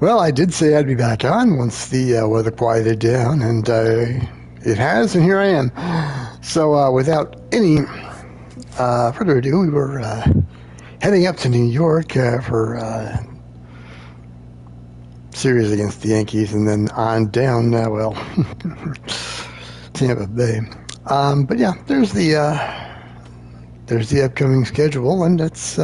Well, I did say I'd be back on once the weather quieted down, and it has, and here I am. So without any further ado, we were heading up to New York for series against the Yankees, and then on down, Tampa Bay. But yeah, there's the upcoming schedule, and it's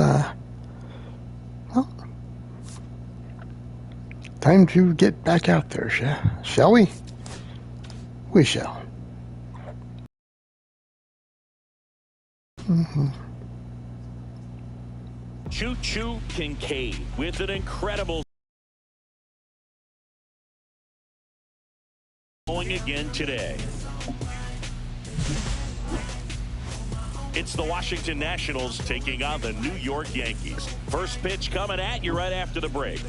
time to get back out there, shall we? We shall. Choo-Choo Kincaid with an incredible going again today. It's the Washington Nationals taking on the New York Yankees. First pitch coming at you right after the break.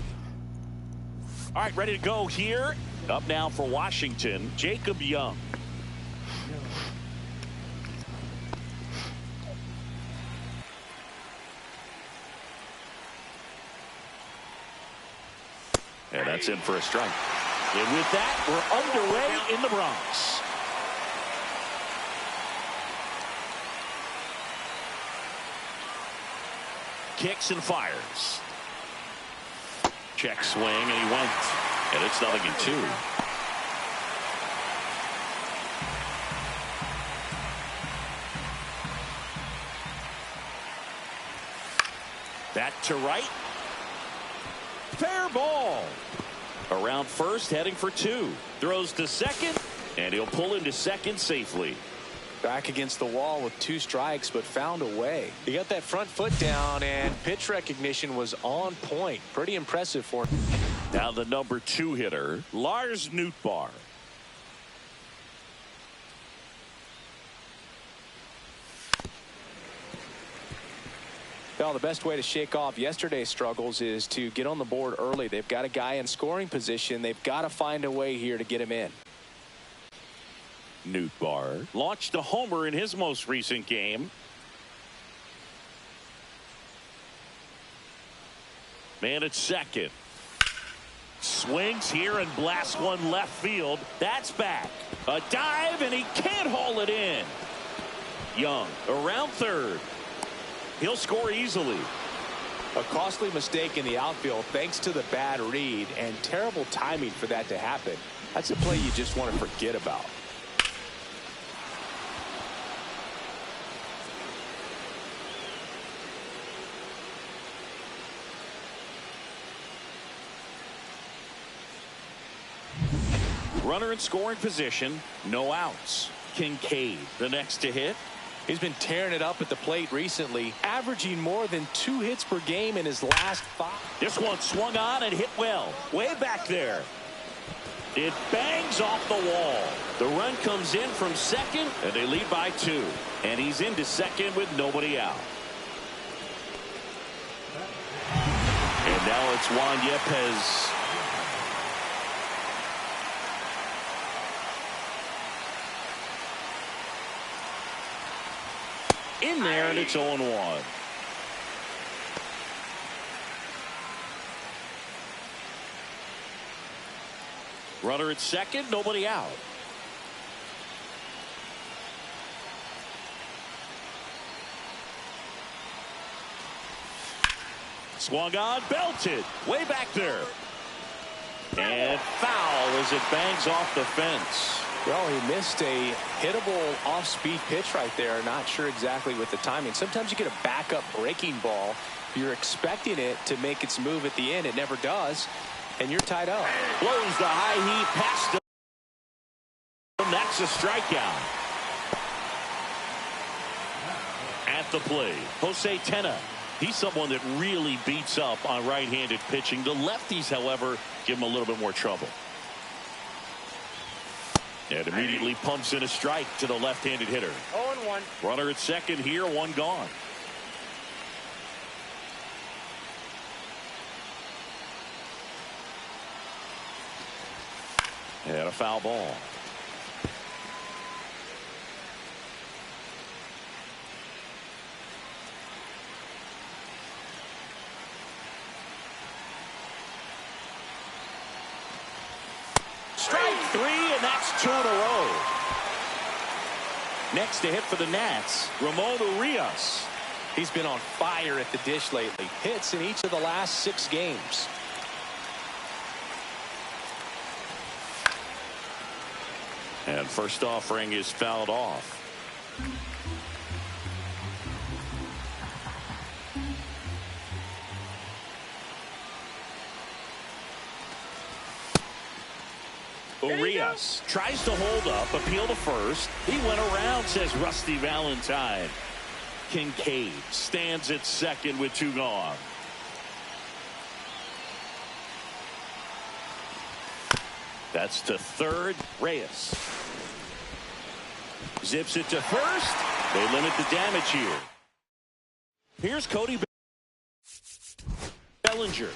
All right, ready to go here. Up now for Washington, Jacob Young. And that's in for a strike. And with that, we're underway in the Bronx. Kicks and fires. Check swing, and he went. And it's 0-2. That to right. Fair ball. Around first, heading for 2. Throws to second, and he'll pull into second safely. Back against the wall with 2 strikes, but found a way. He got that front foot down, and pitch recognition was on point. Pretty impressive for him. Now the number 2 hitter, Lars Nootbaar. Well, the best way to shake off yesterday's struggles is to get on the board early. They've got a guy in scoring position. They've got to find a way here to get him in. Nootbaar launched a homer in his most recent game. Man at second. Swings here and blasts one left field. That's back. A dive, and he can't haul it in. Young around third. He'll score easily. A costly mistake in the outfield thanks to the bad read, and terrible timing for that to happen. That's a play you just want to forget about. Runner in scoring position, no outs. Kincaid, the next to hit. He's been tearing it up at the plate recently, averaging more than 2 hits per game in his last 5. This one swung on and hit well. Way back there. It bangs off the wall. The run comes in from second, and they lead by 2. And he's into second with nobody out. And now it's Juan Yepez. In there, and it's 0-1. Runner at second, nobody out. Swung on, belted, way back there. And foul as it bangs off the fence. Well, he missed a hittable off-speed pitch right there. Not sure exactly with the timing. Sometimes you get a backup breaking ball. You're expecting it to make its move at the end. It never does, and you're tied up. Blows the high heat past him. That's a strikeout. At the plate, Jose Tena. He's someone that really beats up on right-handed pitching. The lefties, however, give him a little bit more trouble. And immediately pumps in a strike to the left-handed hitter. 0-1. Runner at second here, 1 gone. And a foul ball. 3, and that's 2 in a row. Next to hit for the Nats, Ramon Urias. He's been on fire at the dish lately. Hits in each of the last 6 games. And first offering is fouled off. Urias tries to hold up, appeal to first. He went around, says Rusty Valentine. Kincaid stands at second with 2 gone. That's to third. Reyes zips it to first. They limit the damage here. Here's Cody Bellinger.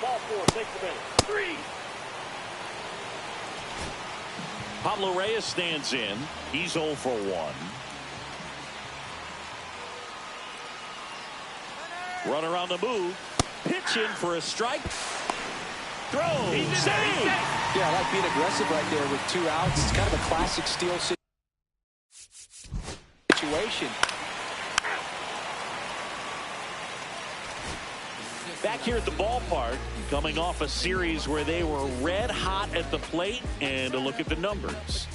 Ball 4, take the bench. 3. Pablo Reyes stands in. He's 0 for 1. Runner on the move. Pitching for a strike. Throw. Save. Yeah, I like being aggressive right there with 2 outs. It's kind of a classic steal situation. Back here at the ballpark, coming off a series where they were red hot at the plate, and a look at the numbers.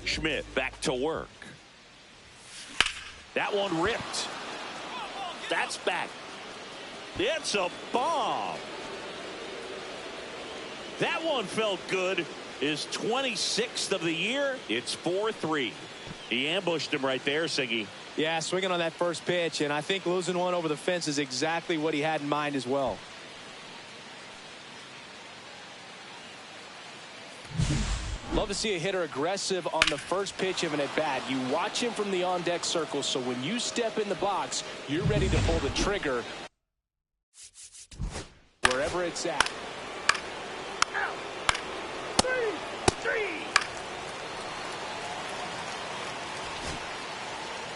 Schmidt back to work. That one ripped. That's back. It's a bomb. That one felt good. His 26th of the year. It's 4-3. He ambushed him right there, Siggy. Yeah, swinging on that first pitch, and I think losing one over the fence is exactly what he had in mind as well. Love to see a hitter aggressive on the first pitch of an at-bat. You watch him from the on-deck circle, so when you step in the box, you're ready to pull the trigger wherever it's at.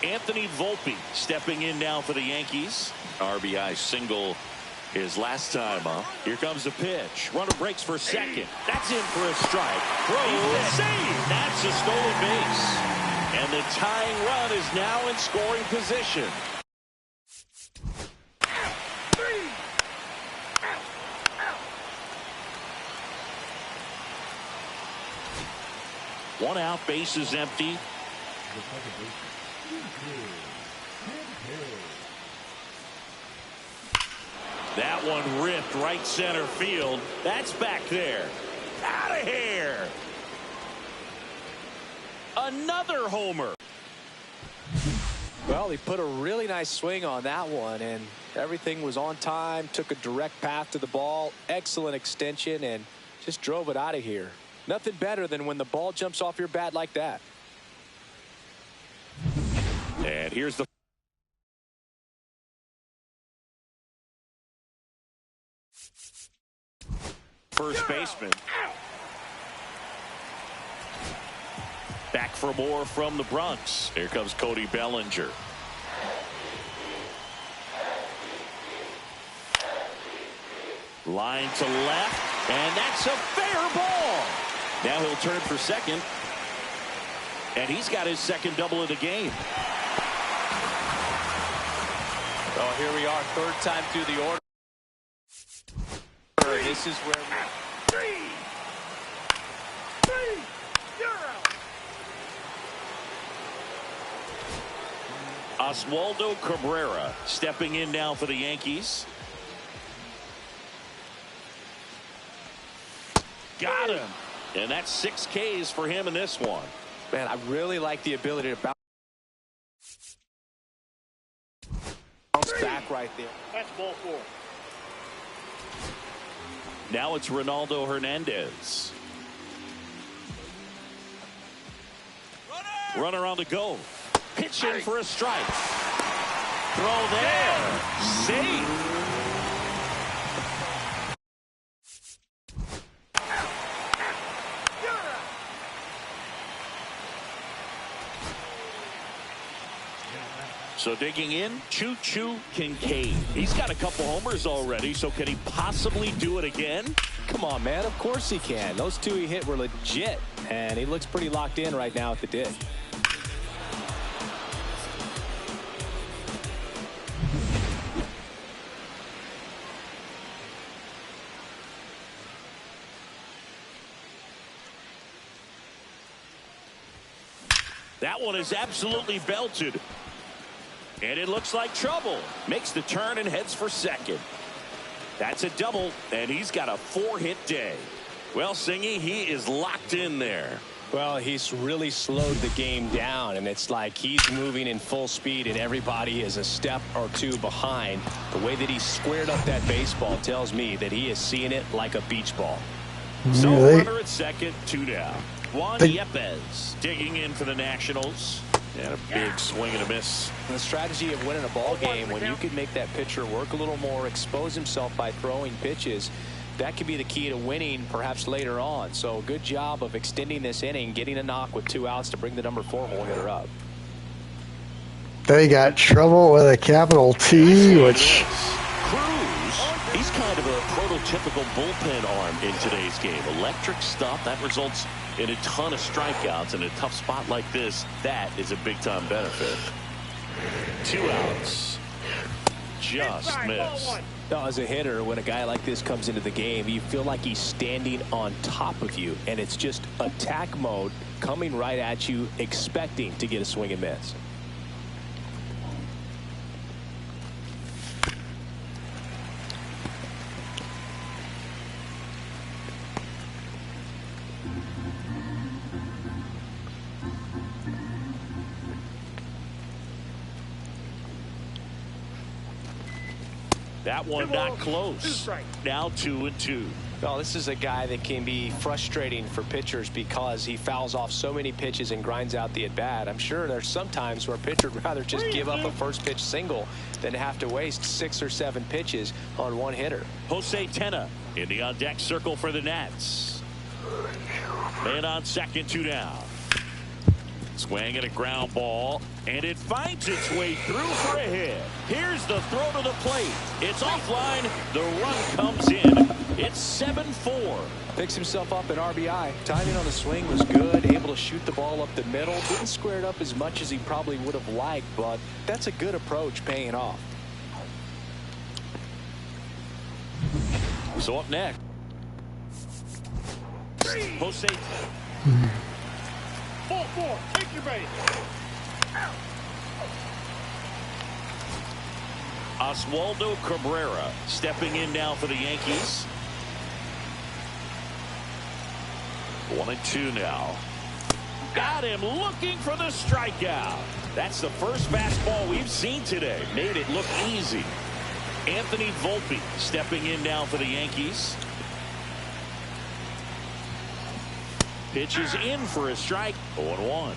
Anthony Volpe stepping in now for the Yankees. RBI single his last time up. Here comes the pitch. Runner breaks for second. That's in for a strike. Throw, save. That's a stolen base. And the tying run is now in scoring position. One out, base is empty. That one ripped right center field. That's back there. Out of here. Another homer. Well, he put a really nice swing on that one, and everything was on time. Took a direct path to the ball. Excellent extension, and just drove it out of here. Nothing better than when the ball jumps off your bat like that. And here's the first baseman. Back for more from the Bronx. Here comes Cody Bellinger. Line to left, and that's a fair ball. Now he'll turn for second, and he's got his second double of the game. Oh, here we are, third time through the order. This is where Oswaldo Cabrera stepping in now for the Yankees. Got him. And that's 6 Ks for him in this one. Man, I really like the ability to bounce back right there. That's ball 4. Now it's Ronaldo Hernandez. Runner on the go. Pitching for a strike. Throw there. Safe. So digging in, Choo-Choo Kincaid. He's got a couple homers already, so can he possibly do it again? Come on, man. Of course he can. Those two he hit were legit, and he looks pretty locked in right now at the dig. That one is absolutely belted. And it looks like trouble. Makes the turn and heads for second. That's a double, and he's got a 4-hit day. Well, Singy, he is locked in there. Well, he's really slowed the game down, and it's like he's moving in full speed, and everybody is a step or two behind. The way that he squared up that baseball tells me that he is seeing it like a beach ball. So runner at second, 2 down. Juan Yepez digging in for the Nationals. And a big swing and a miss. The strategy of winning a ball game, when you can make that pitcher work a little more, expose himself by throwing pitches, that could be the key to winning perhaps later on. So good job of extending this inning, getting a knock with 2 outs to bring the number 4 hole hitter up. They got trouble with a capital T, which... Cruz, he's kind of a prototypical bullpen arm in today's game. Electric stuff that results in a ton of strikeouts. In a tough spot like this, that is a big-time benefit. 2 outs. Just missed. Now, as a hitter, when a guy like this comes into the game, you feel like he's standing on top of you, and it's just attack mode coming right at you, expecting to get a swing and miss. That one not close. Now 2-2. Well, this is a guy that can be frustrating for pitchers because he fouls off so many pitches and grinds out the at-bat. I'm sure there's some times where a pitcher would rather just give up a first pitch single than have to waste 6 or 7 pitches on one hitter. Jose Tena in the on-deck circle for the Nats. Man on second, 2 down. Swing at a ground ball, and it finds its way through for a hit. Here's the throw to the plate. It's offline. The run comes in. It's 7-4. Picks himself up an RBI. Timing on the swing was good. Able to shoot the ball up the middle. Didn't square it up as much as he probably would have liked, but that's a good approach paying off. So up next, Jose. 4-4. Take your base. Oswaldo Cabrera stepping in now for the Yankees. 1-2 now. Got him looking for the strikeout. That's the first fastball we've seen today. Made it look easy. Anthony Volpe stepping in now for the Yankees. Pitches in for a strike. 0-1.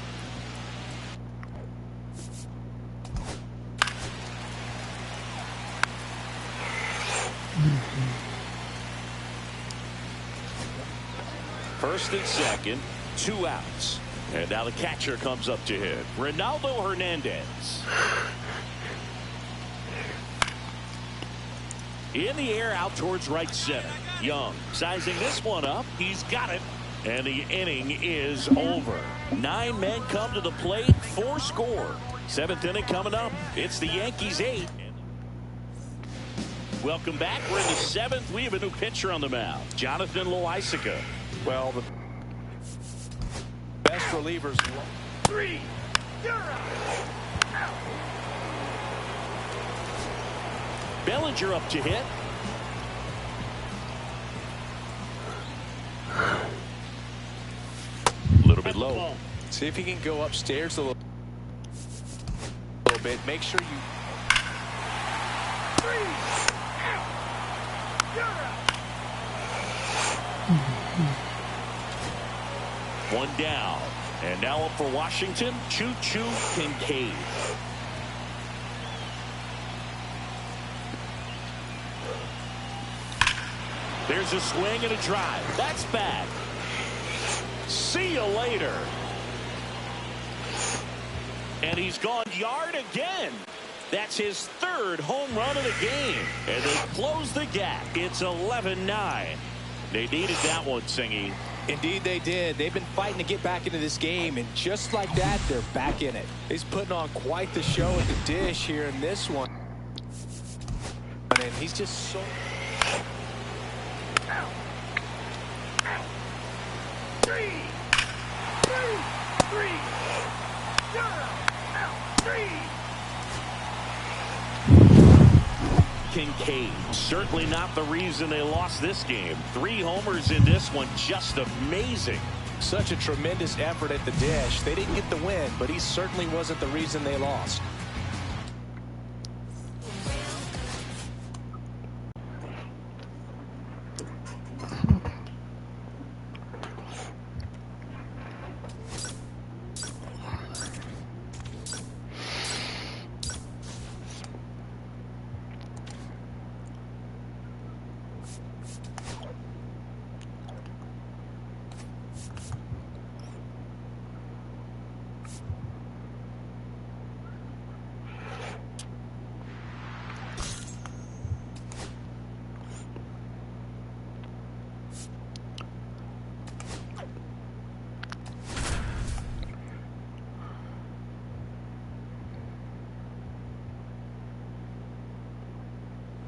First and second, 2 outs. And now the catcher comes up to hit. Ronaldo Hernandez. In the air out towards right center. Young sizing this one up. He's got it. And the inning is over. 9 men come to the plate, 4 score. 7th inning coming up. It's the Yankees 8. Welcome back. We're in the 7th. We have a new pitcher on the mound, Jonathan Loaisiga. Well, the best relievers. 3. You're out. Bellinger up to hit. A little bit low. See if he can go upstairs a little bit. Make sure you. 3. Out. You're out. 1 down. And now up for Washington, Choo-Choo Kincaid. There's a swing and a drive. That's back. See you later. And he's gone yard again. That's his third home run of the game. And they close the gap. It's 11-9. They needed that one, Singy. Indeed they did. They've been fighting to get back into this game, and just like that, they're back in it. He's putting on quite the show at the dish here in this one. And he's just so... Three. You're out. Three. Kincaid, certainly not the reason they lost this game. 3 homers in this one, just amazing. Such a tremendous effort at the dish. They didn't get the win, but he certainly wasn't the reason they lost.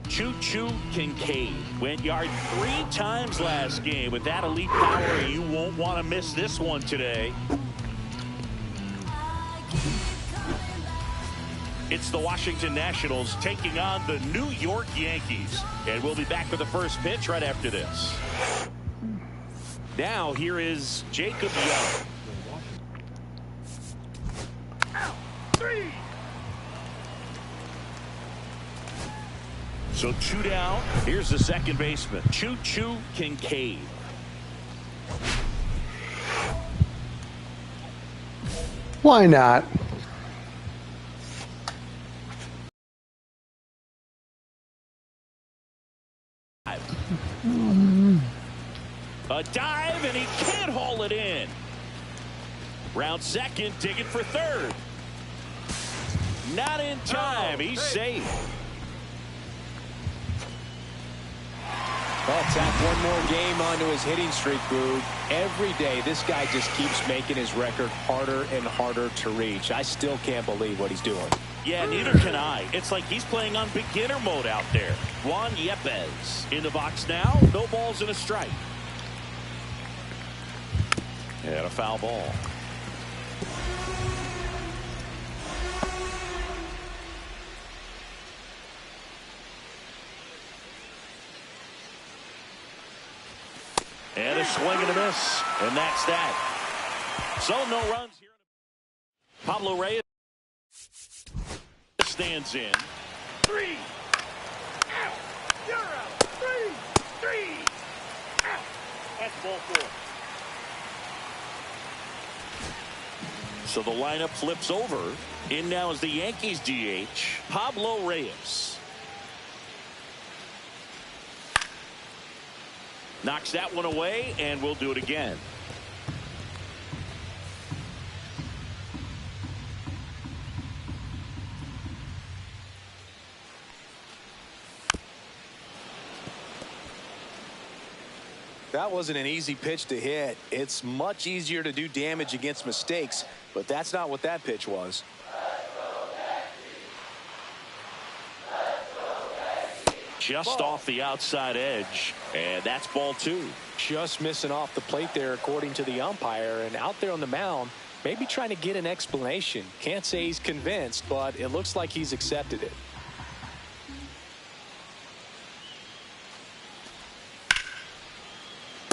Choo-choo Kincaid went yard 3 times last game. With that elite power, you won't want to miss this one today. It's the Washington Nationals taking on the New York Yankees. And we'll be back for the first pitch right after this. Now here is Jacob Young. Three. So 2 down. Here's the second baseman, Choo-choo Kincaid. Why not? A dive, and he can't haul it in. Round second, digging for third. Not in time. He's safe. Well, tack one more game onto his hitting streak, Boog. Every day, this guy just keeps making his record harder and harder to reach. I still can't believe what he's doing. Yeah, neither can I. It's like he's playing on beginner mode out there. Juan Yepez in the box now. No balls and a strike. And a foul ball. And a swing and a miss. And that's that. So no runs here. Pablo Reyes stands in. Three. Out. You're out. Three. Out. That's ball 4. So the lineup flips over. In now is the Yankees DH, Pablo Reyes. Knocks that one away, and we'll do it again. That wasn't an easy pitch to hit. It's much easier to do damage against mistakes, but that's not what that pitch was. Just off the outside edge, and that's ball 2. Just missing off the plate there, according to the umpire, and out there on the mound, maybe trying to get an explanation. Can't say he's convinced, but it looks like he's accepted it.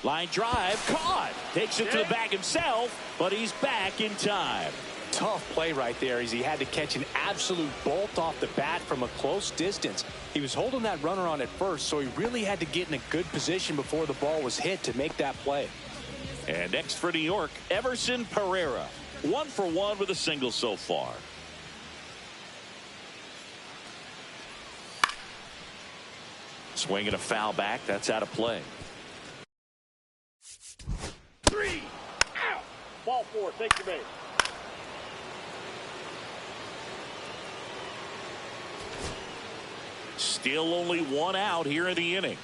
Line drive, caught. Takes it to the bag himself, but he's back in time. Tough play right there as he had to catch an absolute bolt off the bat from a close distance. He was holding that runner on at first, so he really had to get in a good position before the ball was hit to make that play. And next for New York, Everson Pereira. 1 for 1 with a single so far. Swinging a foul back. That's out of play. 3. Out. Ball 4. Take your base. Still only one out here in the inning.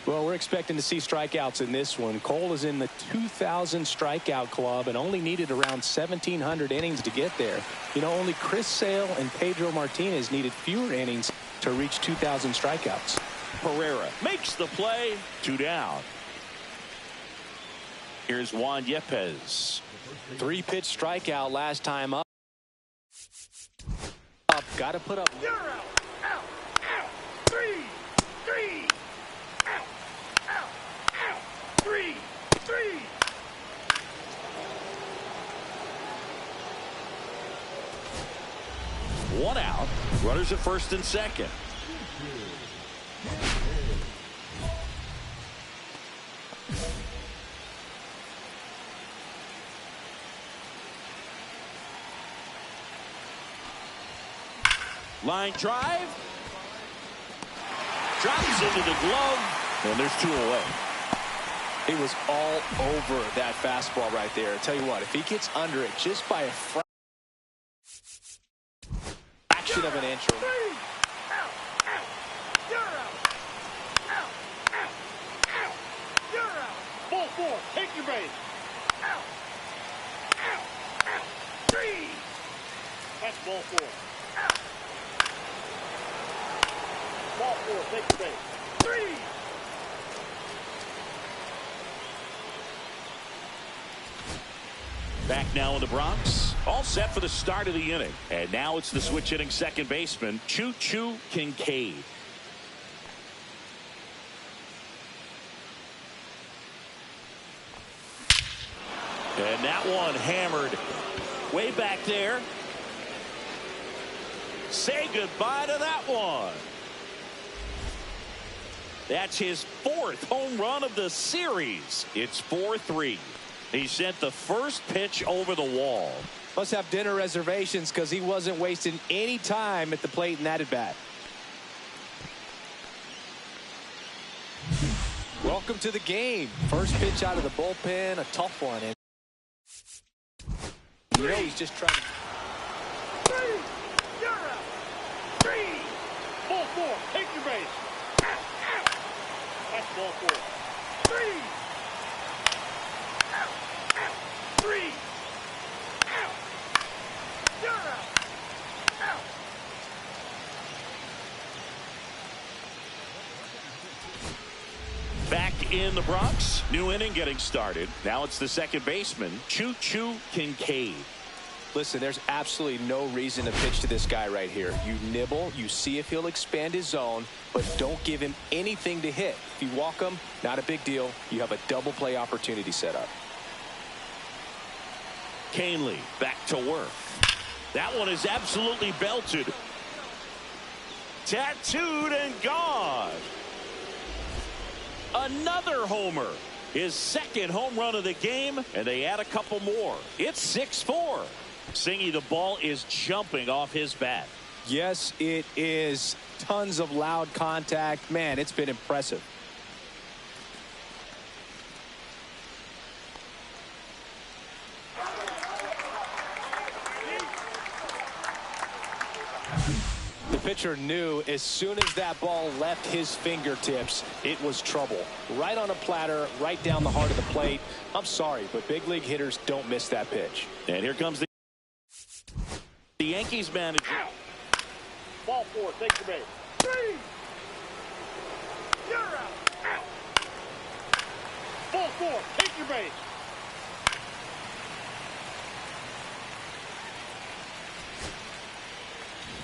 Well, we're expecting to see strikeouts in this one. Cole is in the 2,000 strikeout club and only needed around 1,700 innings to get there. You know, only Chris Sale and Pedro Martinez needed fewer innings to reach 2,000 strikeouts. Pereira makes the play. 2 down. Here's Juan Yepes. 3-pitch strikeout last time up. Got to put up. You're out. Out. Out. 3. 3. 1 out. Runners at first and second. Line drive. Drops into the glove. And there's 2 away. It was all over that fastball right there. Tell you what, if he gets under it just by a fraction of an inch. Ball 4. Take your base. Out. 3. That's ball 4. Out. Ball 4. Take your base. 3. Back now in the Bronx. All set for the start of the inning. And now it's the switch hitting second baseman, Choo-Choo Kincaid. And that one hammered way back there. Say goodbye to that one. That's his 4th home run of the series. It's 4-3. He sent the first pitch over the wall. Must have dinner reservations because he wasn't wasting any time at the plate in that at bat. Welcome to the game. First pitch out of the bullpen, a tough one. And you know he's just trying to. 3. You're out. 3. Ball 4. Take your base. Out. That's ball 4. 3. 3. Out. You're out. Out. Back in the Bronx. New inning getting started. Now it's the second baseman, Choo-Choo Kincaid. Listen, there's absolutely no reason to pitch to this guy right here. You nibble, you see if he'll expand his zone, but don't give him anything to hit. If you walk him, not a big deal. You have a double play opportunity set up. Canely back to work. That one is absolutely belted. Tattooed and gone. Another homer. His 2nd home run of the game, and they add a couple more. It's 6-4. Singy, the ball is jumping off his bat. Yes, it is. Tons of loud contact. Man, it's been impressive. The pitcher knew as soon as that ball left his fingertips, it was trouble. Right on a platter, right down the heart of the plate. I'm sorry, but big league hitters don't miss that pitch. And here comes the Yankees manager. Out. Ball 4. Take your base. 3. You're out. Out. Ball 4. Take your base.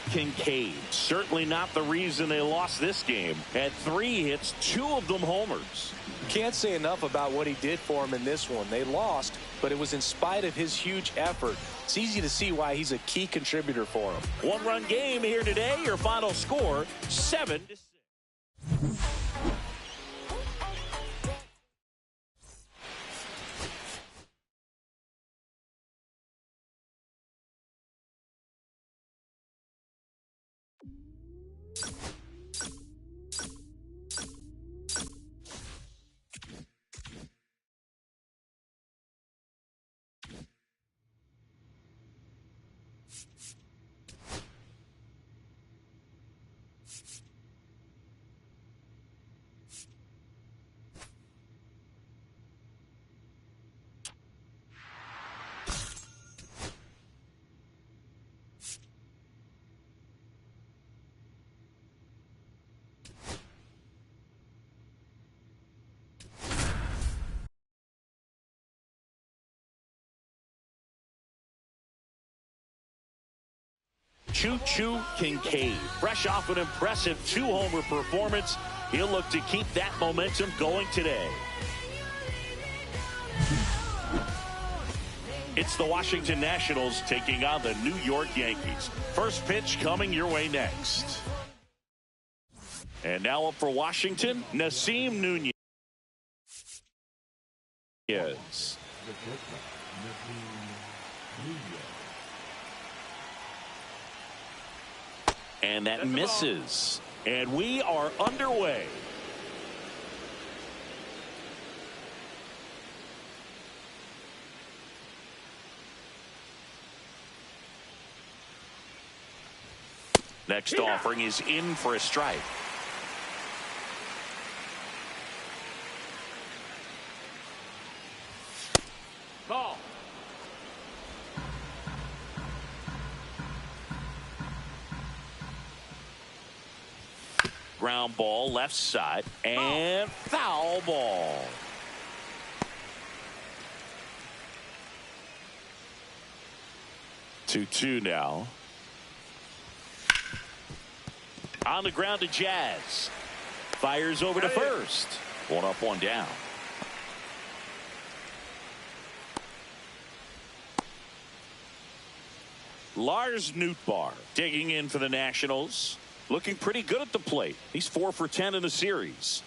Kincaid, certainly not the reason they lost this game. Had 3 hits, 2 of them homers. Can't say enough about what he did for him in this one. They lost, but it was in spite of his huge effort. It's easy to see why he's a key contributor for him. 1-run game here today. Your final score, 7-6. Choo-Choo Kincaid. Fresh off an impressive 2-homer performance, he'll look to keep that momentum going today. It's the Washington Nationals taking on the New York Yankees. First pitch coming your way next. And now up for Washington, Nasim Nunez. And that misses. And we are underway. Next offering is in for a strike. Call. Ground ball left side and foul ball. Two now. On the ground to Jazz. Fires over to first. One up, one down. Lars Nootbaar digging in for the Nationals. Looking pretty good at the plate. He's 4 for 10 in the series.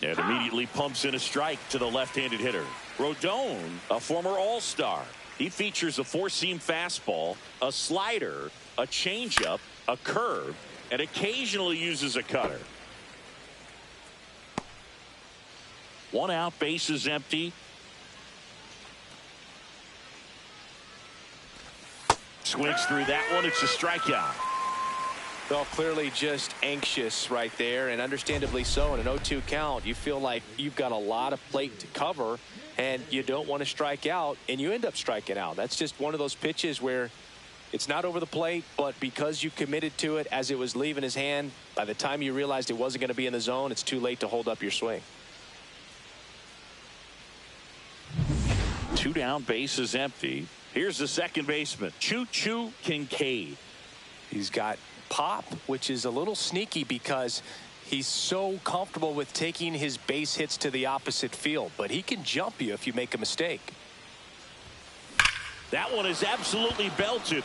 And immediately pumps in a strike to the left-handed hitter. Rodon, a former All-Star. He features a four-seam fastball, a slider, a changeup, a curve, and occasionally uses a cutter. 1 out, base is empty. Swings through that one. It's a strikeout. Well, clearly just anxious right there, and understandably so. In an 0-2 count, you feel like you've got a lot of plate to cover, and you don't want to strike out, and you end up striking out. That's just one of those pitches where it's not over the plate, but because you committed to it as it was leaving his hand, by the time you realized it wasn't going to be in the zone, it's too late to hold up your swing. 2 down, base is empty. Here's the second baseman, Choo-Choo Kincaid. He's got pop, which is a little sneaky because he's so comfortable with taking his base hits to the opposite field, but he can jump you if you make a mistake. That one is absolutely belted.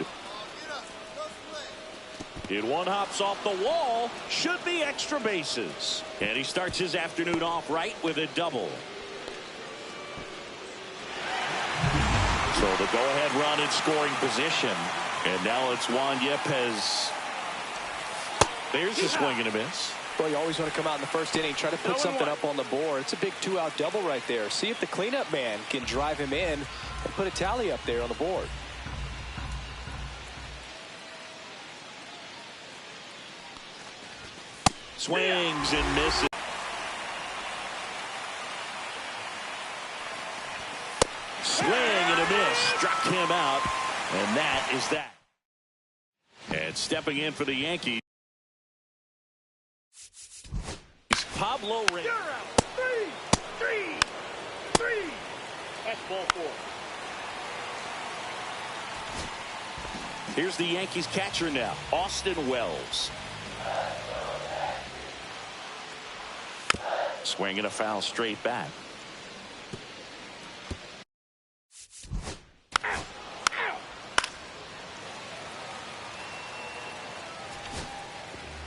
It one hops off the wall. Should be extra bases. And he starts his afternoon off right with a double. So the go-ahead run in scoring position. And now it's Juan Yepez. There's a swing and a miss. Well, you always want to come out in the first inning, try to put something up on the board. It's a big 2-out double right there. See if the cleanup man can drive him in and put a tally up there on the board. Swings and misses. Swing and a miss. Struck him out. And that is that. And stepping in for the Yankees, Pablo Reyes. You're out. Three. That's ball 4. Here's the Yankees catcher now, Austin Wells. Swing and a foul straight back.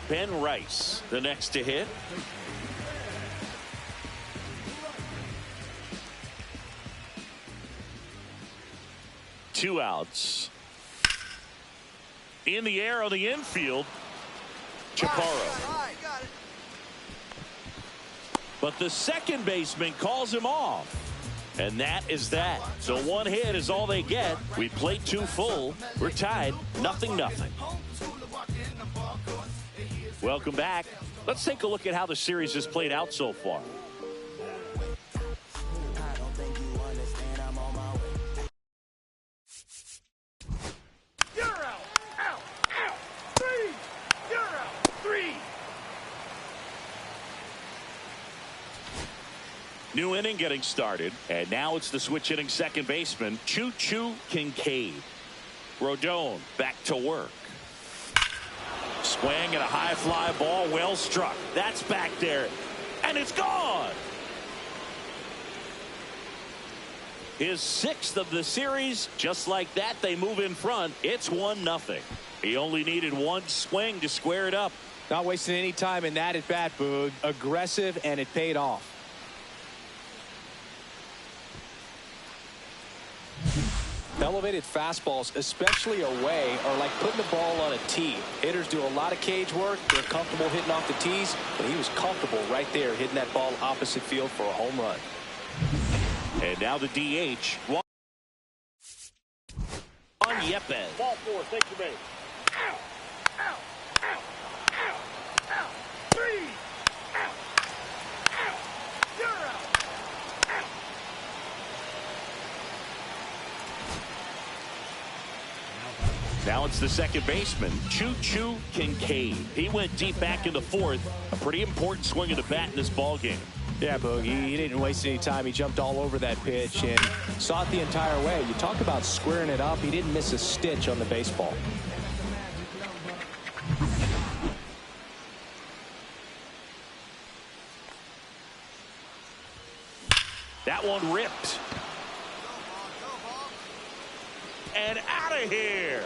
Ben Rice, the next to hit. Two outs. In the air on the infield, Chaparro. But the second baseman calls him off. And that is that. So one hit is all they get. We played 2 full. We're tied 0-0. Welcome back. Let's take a look at how the series has played out so far. You're out. Out. 3. You're out. 3. New inning getting started, and now it's the switch hitting second baseman, Choo-Choo Kincaid. Rodon back to work. Swing and a high fly ball, well struck. That's back there, and it's gone. His 6th of the series. Just like that, they move in front. It's 1-0. He only needed one swing to square it up. Not wasting any time in that at bat, Boog. Aggressive, and it paid off. Elevated fastballs, especially away, are like putting the ball on a tee. Hitters do a lot of cage work. They're comfortable hitting off the tees, but he was comfortable right there hitting that ball opposite field for a home run. And now the DH. On Yepes. Ball 4, take your base. Out, out, out, out, out. 3. Out, out. You're out. Out. Now it's the second baseman, Choo-Choo Kincaid. He went deep back in the 4th. A pretty important swing of the bat in this ball game. Yeah, Boogie, he didn't waste any time. He jumped all over that pitch and saw it the entire way. You talk about squaring it up. He didn't miss a stitch on the baseball. That one ripped. And out of here.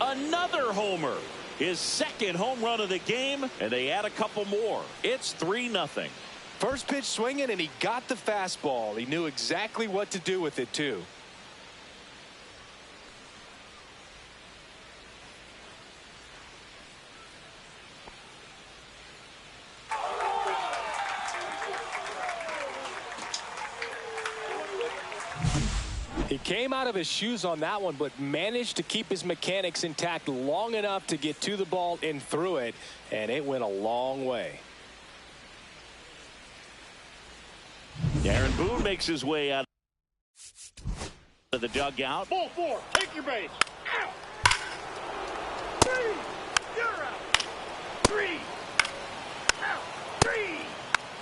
Another homer. His 2nd home run of the game, and they add a couple more. It's 3-0. First pitch swinging, and he got the fastball. He knew exactly what to do with it, too. He came out of his shoes on that one, but managed to keep his mechanics intact long enough to get to the ball and through it, and it went a long way. Aaron Boone makes his way out of the dugout. Ball 4, take your base. Out. 3. You're out. 3. Out. 3.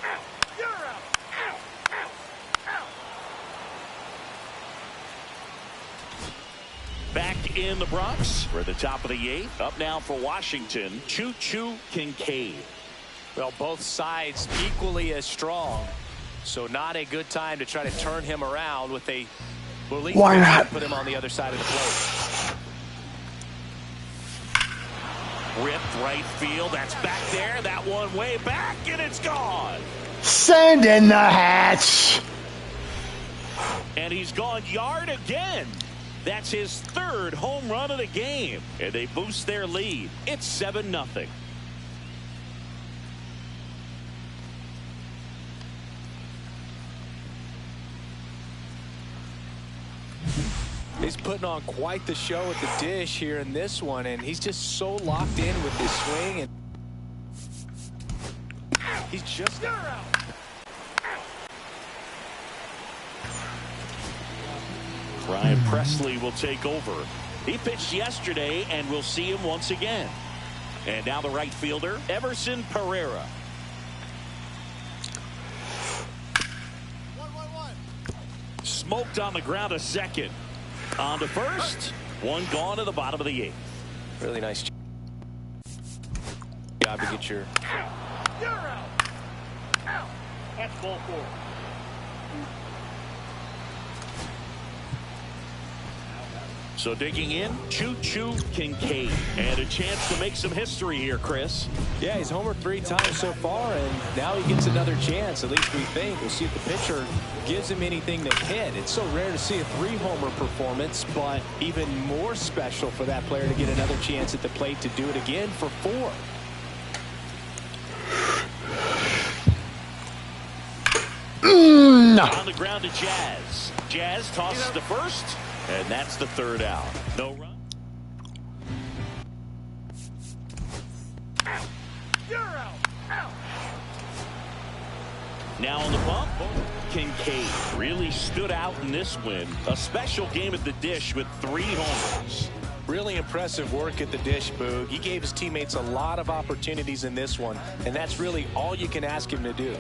Out. You're out. Out. Out. Out. Back in the Bronx for the top of the 8th. Up now for Washington, Choo-Choo Kincaid. Well, both sides equally as strong. So not a good time to try to turn him around with a relief. Why not? Put him on the other side of the plate. Ripped right field. That's back there. That one way back, and it's gone. Send in the hatch. And he's gone yard again. That's his 3rd home run of the game. And they boost their lead. It's 7-0. He's putting on quite the show at the dish here in this one, and he's just so locked in with his swing, and he's just Ryan Presley will take over. He pitched yesterday, and we'll see him once again. And now the right fielder, Everson Pereira. 1-1-1. Smoked on the ground a second. On to first. One gone to the bottom of the 8th. really nice job to get your. You're out. Out. That's ball 4. So digging in, Choo-Choo Kincaid. And a chance to make some history here, Chris. Yeah, he's homered 3 times so far, and now he gets another chance. At least we think. We'll see if the pitcher gives him anything to hit. It's so rare to see a 3-homer performance, but even more special for that player to get another chance at the plate to do it again for 4. On the ground to Jazz. Jazz tosses to first, and that's the 3rd out. No run. You're out. Out. Now on the bump, Kincaid really stood out in this win. A special game at the dish with 3 homers. Really impressive work at the dish, Boog. He gave his teammates a lot of opportunities in this one, and that's really all you can ask him to do.